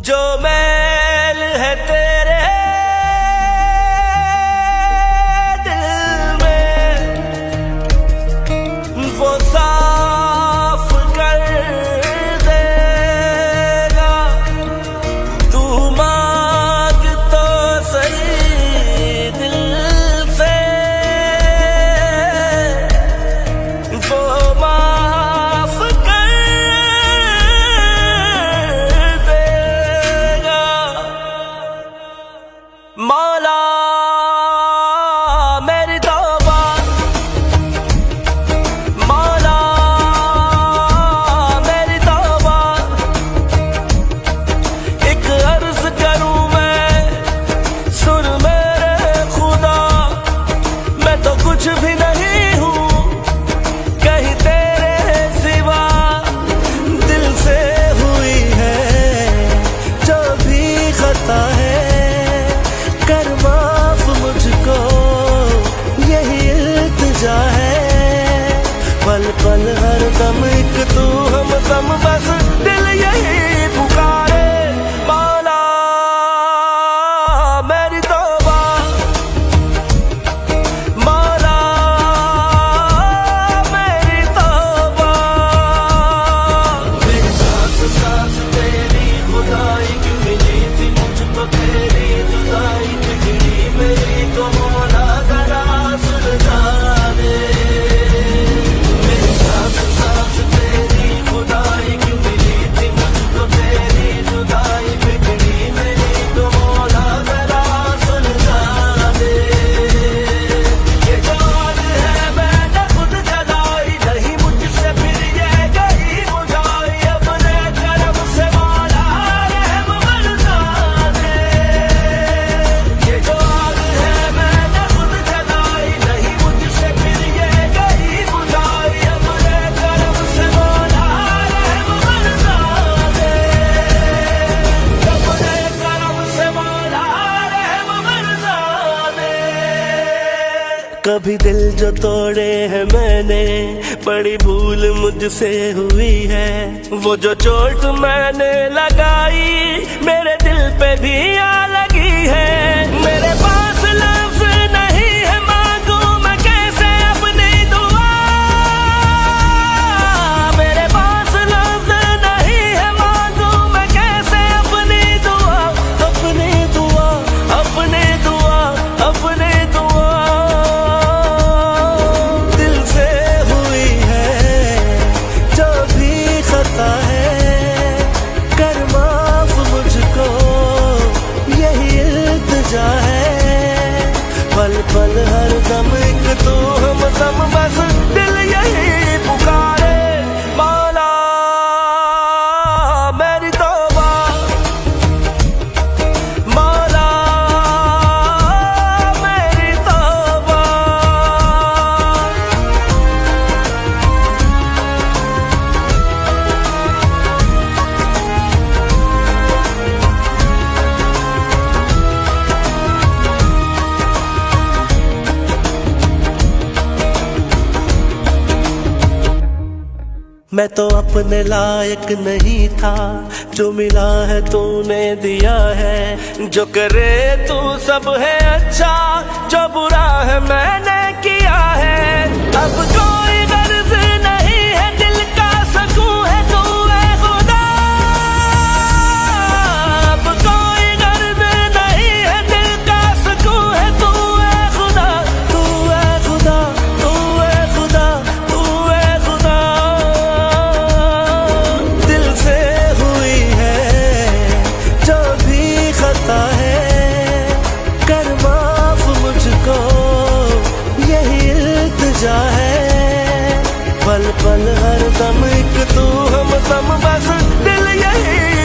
जो मैल है तेरे दिल में वो साफ कर देगा। तू मांग तो सही दिल से वो माफ कर देगा। मौला मेरी तौबा, मौला मेरी तौबा, एक अर्ज करूं मैं, सुन मेरे खुदा। मैं तो कुछ भी नहीं हूँ कहीं तेरे सिवा, दिल से हुई है जो भी खता है, कर माफ मुझको यही इल्तिजा है। पल पल हर दम एक तू हम दम, बस दिल यही पुकारे। मौला मेरी तौबा, मौला मेरी तौबा। मेरी सांस सांस तेरी खुदाई क्यों मिली थी मुझको, तेरी जुदाई बिगड़ी मेरी तो मौला जरा सुलझा दे। मेरी सांस सांस तेरी खुदाई क्यों मिली थी मुझको, तेरी जुदाई बिगड़ी मेरी तो मौला जरा सुलझा दे। ये जो आग है मैंने खुद जलाई, नहीं मुझसे फिर ये गई बुझाई। अपने करम से मौला रहम बरसा दे। ये जो आग है मैंने खुद जलाई, नहीं मुझसे फिर ये गई बुझाई। अपने करम से मौला रहम बरसा दे। अपने करम से मौला रहम बरसा दे। कभी दिल जो तोड़े हैं मैंने, बड़ी भूल मुझसे हुई है। वो जो चोट मैंने लगाई मेरे दिल पे भी आ लगी है। मेरे पास लफ्ज नहीं है, मांगू मैं कैसे अपनी दुआ। मेरे पास लफ्ज नहीं है, मांगू मैं कैसे अपनी दुआ। अपनी दुआ, अपनी दुआ, अपनी दुआ। दिल से हुई है जो भी खता है, कर माफ मुझको यही इल्तिजा है। पल पल हर दम एक तू हम दम, बस दिल यही पुकारे। मौला मेरी तौबा, मौला मेरी तौबा। मैं तो अपने लायक नहीं था, जो मिला है तूने दिया है। जो करे तू सब है अच्छा, जो बुरा है मैंने किया है। अब कोई गर्ज नहीं है, दिल का सुकून है तू है खुदा। अब कोई गर्ज नहीं है, दिल का सुकून है तू है खुदा। तू है खुदा, तू है खुदा, तू है खुदा। दिल से हुई है जो भी खता है, कर माफ मुझको यही इल्तिजा है। पल पल हर दम एक तू हम दम, बस दिल यही